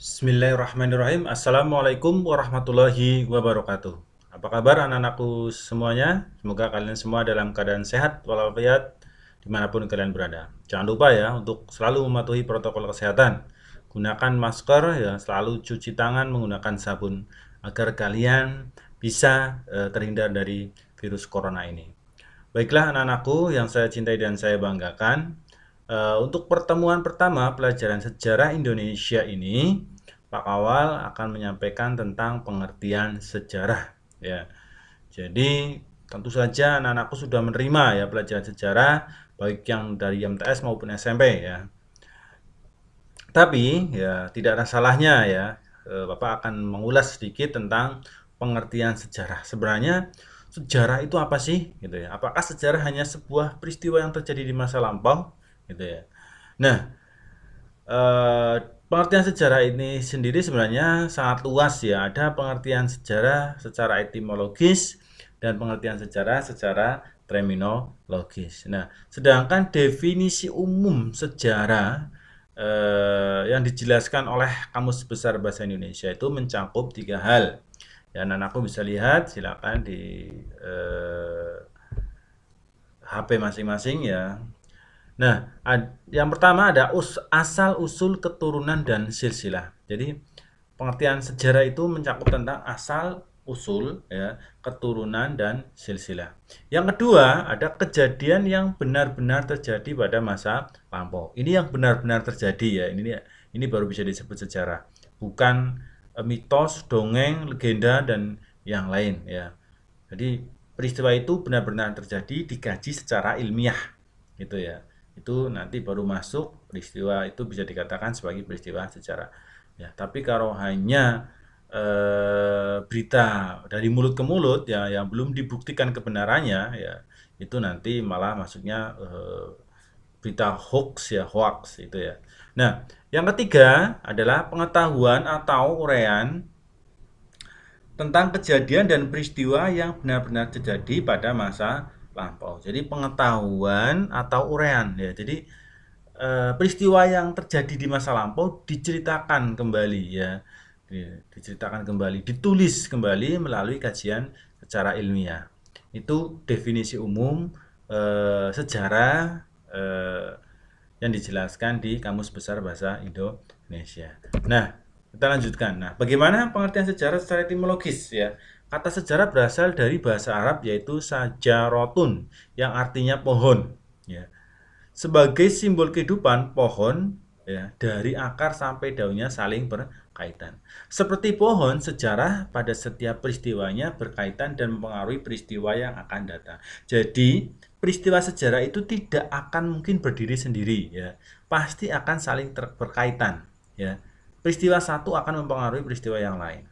Bismillahirrahmanirrahim. Assalamualaikum warahmatullahi wabarakatuh. Apa kabar anak-anakku semuanya? Semoga kalian semua dalam keadaan sehat walafiat dimanapun kalian berada. Jangan lupa ya untuk selalu mematuhi protokol kesehatan. Gunakan masker ya, selalu cuci tangan menggunakan sabun agar kalian bisa terhindar dari virus corona ini. Baiklah anak-anakku yang saya cintai dan saya banggakan, untuk pertemuan pertama pelajaran sejarah Indonesia ini, Pak Kawal akan menyampaikan tentang pengertian sejarah. Ya, jadi tentu saja anak-anakku sudah menerima ya pelajaran sejarah baik yang dari MTS maupun SMP ya. Tapi ya tidak ada salahnya ya, Bapak akan mengulas sedikit tentang pengertian sejarah. Sebenarnya sejarah itu apa sih gitu ya? Apakah sejarah hanya sebuah peristiwa yang terjadi di masa lampau gitu ya? Nah, eh, pengertian sejarah ini sendiri sebenarnya sangat luas ya. Ada pengertian sejarah secara etimologis dan pengertian sejarah secara terminologis. Nah, sedangkan definisi umum sejarah yang dijelaskan oleh Kamus Besar Bahasa Indonesia itu mencakup tiga hal. Ya, aku bisa lihat, silakan di HP masing-masing ya. Nah, yang pertama ada asal usul keturunan dan silsilah. Jadi pengertian sejarah itu mencakup tentang asal usul ya, keturunan dan silsilah. Yang kedua ada kejadian yang benar-benar terjadi pada masa lampau. Ini yang benar-benar terjadi ya. Ini baru bisa disebut sejarah. Bukan mitos, dongeng, legenda dan yang lain ya. Jadi peristiwa itu benar-benar terjadi, dikaji secara ilmiah gitu ya. Itu nanti baru masuk peristiwa itu bisa dikatakan sebagai peristiwa sejarah. Ya, tapi kalau hanya berita dari mulut ke mulut ya yang belum dibuktikan kebenarannya ya itu nanti malah masuknya berita hoax ya, hoax itu ya. Nah, yang ketiga adalah pengetahuan atau uraian tentang kejadian dan peristiwa yang benar-benar terjadi pada masa lampau. Jadi pengetahuan atau uraian ya. Jadi peristiwa yang terjadi di masa lampau diceritakan kembali ya. Diceritakan kembali, ditulis kembali melalui kajian secara ilmiah. Itu definisi umum sejarah yang dijelaskan di Kamus Besar Bahasa Indonesia. Nah, kita lanjutkan. Nah, bagaimana pengertian sejarah secara etimologis ya? Kata sejarah berasal dari bahasa Arab yaitu sajarotun yang artinya pohon ya. Sebagai simbol kehidupan, pohon ya dari akar sampai daunnya saling berkaitan. Seperti pohon, sejarah pada setiap peristiwanya berkaitan dan mempengaruhi peristiwa yang akan datang. Jadi, peristiwa sejarah itu tidak akan mungkin berdiri sendiri ya. Pasti akan saling berkaitan ya. Peristiwa satu akan mempengaruhi peristiwa yang lain.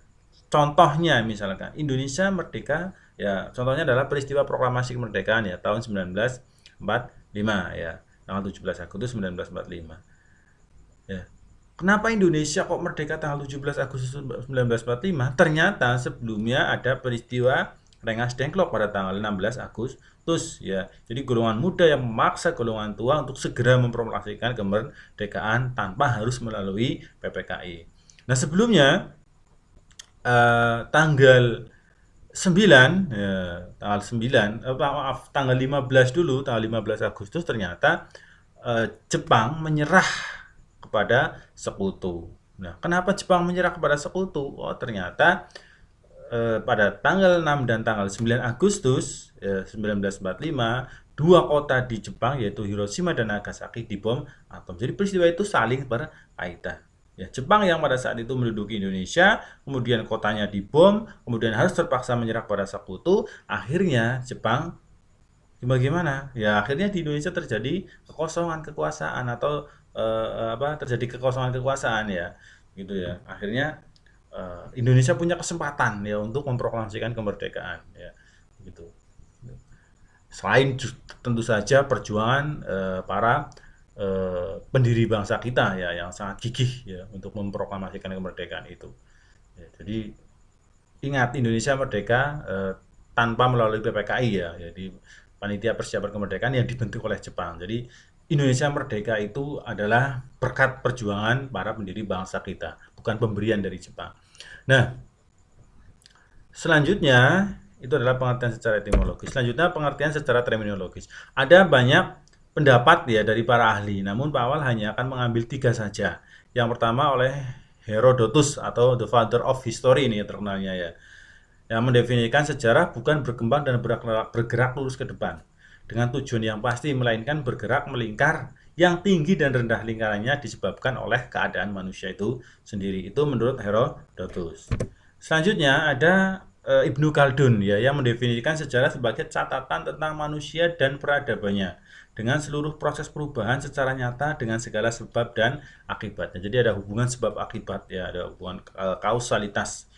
Contohnya misalkan Indonesia merdeka ya, contohnya adalah peristiwa proklamasi kemerdekaan ya tahun 1945 ya, tanggal 17 Agustus 1945. Ya. Kenapa Indonesia kok merdeka tanggal 17 Agustus 1945? Ternyata sebelumnya ada peristiwa Rengas Dengklok pada tanggal 16 Agustus ya. Jadi golongan muda yang memaksa golongan tua untuk segera memproklamasikan kemerdekaan tanpa harus melalui PPKI. Nah, sebelumnya tanggal 9 ya, tanggal 9 maaf tanggal 15 dulu, tanggal 15 Agustus ternyata Jepang menyerah kepada sekutu. Nah, kenapa Jepang menyerah kepada sekutu? Oh, ternyata pada tanggal 6 dan tanggal 9 Agustus 1945 dua kota di Jepang yaitu Hiroshima dan Nagasaki dibom atom. Jadi peristiwa itu saling berkaitan. Ya, Jepang yang pada saat itu menduduki Indonesia, kemudian kotanya dibom, kemudian harus terpaksa menyerah pada sekutu, akhirnya Jepang bagaimana? Ya akhirnya di Indonesia terjadi kekosongan kekuasaan atau terjadi kekosongan kekuasaan ya, gitu ya. Akhirnya Indonesia punya kesempatan ya untuk memproklamasikan kemerdekaan ya, gitu. Selain tentu saja perjuangan para pendiri bangsa kita ya yang sangat gigih ya untuk memproklamasikan kemerdekaan itu. Ya, jadi ingat Indonesia merdeka tanpa melalui PPKI ya. Jadi panitia persiapan kemerdekaan yang dibentuk oleh Jepang. Jadi Indonesia merdeka itu adalah berkat perjuangan para pendiri bangsa kita, bukan pemberian dari Jepang. Nah, selanjutnya itu adalah pengertian secara etimologis. Selanjutnya pengertian secara terminologis. Ada banyak pendapat ya dari para ahli, namun Pak Awal hanya akan mengambil 3 saja. Yang pertama oleh Herodotus atau the father of history ini terkenalnya ya, yang mendefinisikan sejarah bukan berkembang dan bergerak lurus ke depan dengan tujuan yang pasti, melainkan bergerak melingkar yang tinggi dan rendah lingkarannya disebabkan oleh keadaan manusia itu sendiri. Itu menurut Herodotus. Selanjutnya ada Ibnu Khaldun ya, yang mendefinisikan sejarah sebagai catatan tentang manusia dan peradabannya dengan seluruh proses perubahan secara nyata dengan segala sebab dan akibatnya. Jadi ada hubungan sebab akibat ya, ada hubungan kausalitas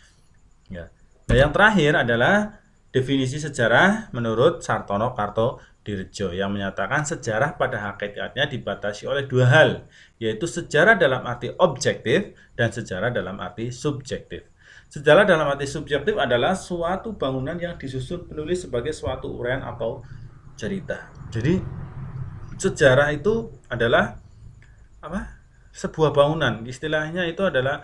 ya. Nah, yang terakhir adalah definisi sejarah menurut Sartono Kartodirjo yang menyatakan sejarah pada hakikatnya dibatasi oleh 2 hal, yaitu sejarah dalam arti objektif dan sejarah dalam arti subjektif. Sejarah dalam arti subjektif adalah suatu bangunan yang disusun penulis sebagai suatu uraian atau cerita. Jadi sejarah itu adalah apa? Sebuah bangunan. Istilahnya itu adalah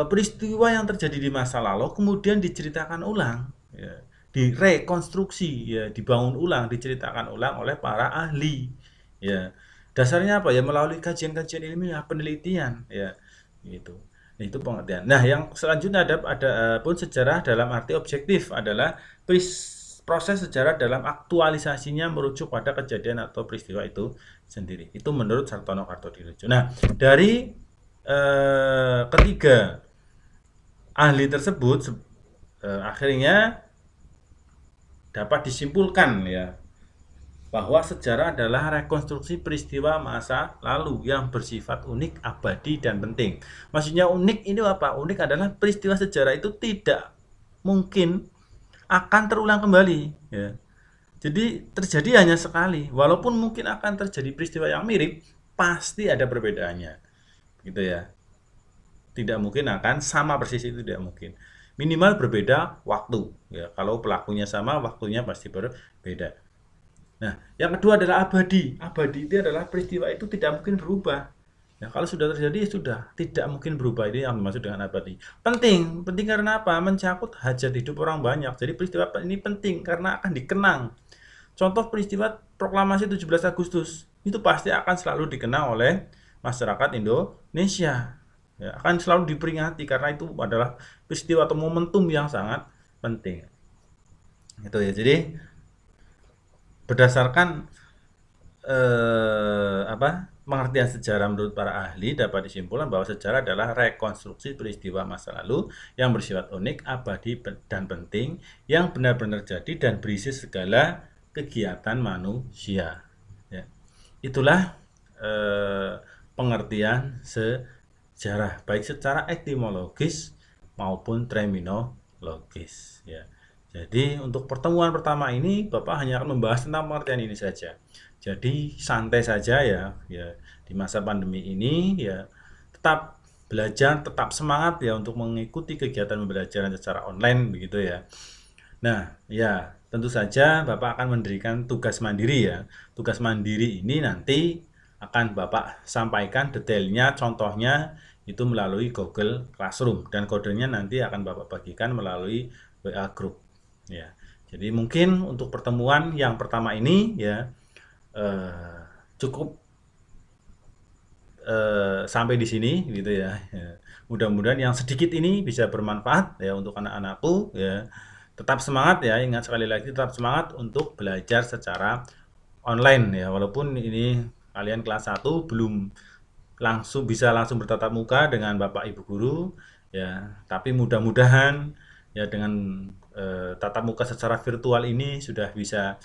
peristiwa yang terjadi di masa lalu kemudian diceritakan ulang, ya, direkonstruksi, ya, dibangun ulang, diceritakan ulang oleh para ahli. Ya, dasarnya apa ya? Melalui kajian-kajian ilmiah, penelitian, ya, gitu. Nah, itu pengertian. Nah, yang selanjutnya ada pun sejarah dalam arti objektif adalah proses sejarah dalam aktualisasinya merujuk pada kejadian atau peristiwa itu sendiri. Itu menurut Sartono Kartodirjo. Nah, dari ketiga ahli tersebut akhirnya dapat disimpulkan ya bahwa sejarah adalah rekonstruksi peristiwa masa lalu yang bersifat unik, abadi, dan penting. Maksudnya unik ini apa? Unik adalah peristiwa sejarah itu tidak mungkin akan terulang kembali ya. Jadi terjadi hanya sekali, walaupun mungkin akan terjadi peristiwa yang mirip, pasti ada perbedaannya gitu ya. Tidak mungkin akan sama persis, itu tidak mungkin. Minimal berbeda waktu ya. Kalau pelakunya sama, waktunya pasti berbeda. Nah, yang kedua adalah abadi. Abadi itu adalah peristiwa itu tidak mungkin berubah. Ya, kalau sudah terjadi ya sudah, tidak mungkin berubah. Ini yang dimaksud dengan abadi. Penting, penting karena apa? Mencakup hajat hidup orang banyak. Jadi peristiwa ini penting karena akan dikenang. Contoh peristiwa proklamasi 17 Agustus itu pasti akan selalu dikenang oleh masyarakat Indonesia. Ya, akan selalu diperingati karena itu adalah peristiwa atau momentum yang sangat penting. Itu ya. Jadi berdasarkan pengertian sejarah menurut para ahli dapat disimpulkan bahwa sejarah adalah rekonstruksi peristiwa masa lalu yang bersifat unik, abadi, dan penting yang benar-benar jadi dan berisi segala kegiatan manusia. Ya. Itulah pengertian sejarah baik secara etimologis maupun terminologis. Ya. Jadi untuk pertemuan pertama ini Bapak hanya akan membahas tentang pengertian ini saja. Jadi santai saja ya, di masa pandemi ini ya tetap belajar, tetap semangat ya untuk mengikuti kegiatan pembelajaran secara online begitu ya. Nah, ya tentu saja Bapak akan mendirikan tugas mandiri ya. Tugas mandiri ini nanti akan Bapak sampaikan detailnya, contohnya itu melalui Google Classroom dan kodenya nanti akan Bapak bagikan melalui WA Group. Ya, jadi mungkin untuk pertemuan yang pertama ini ya cukup sampai di sini gitu ya. Mudah-mudahan yang sedikit ini bisa bermanfaat ya untuk anak-anakku ya. Tetap semangat ya, ingat sekali lagi tetap semangat untuk belajar secara online ya. Walaupun ini kalian kelas 1 belum bisa langsung bertatap muka dengan Bapak Ibu guru ya, tapi mudah-mudahan ya dengan tatap muka secara virtual ini sudah bisa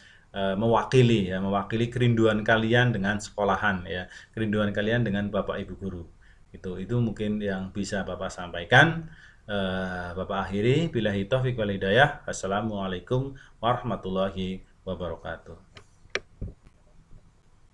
mewakili kerinduan kalian dengan sekolahan ya, kerinduan kalian dengan Bapak Ibu guru. Itu mungkin yang bisa Bapak sampaikan. Bapak akhiri, billahi taufiq wal hidayah. Assalamualaikum warahmatullahi wabarakatuh.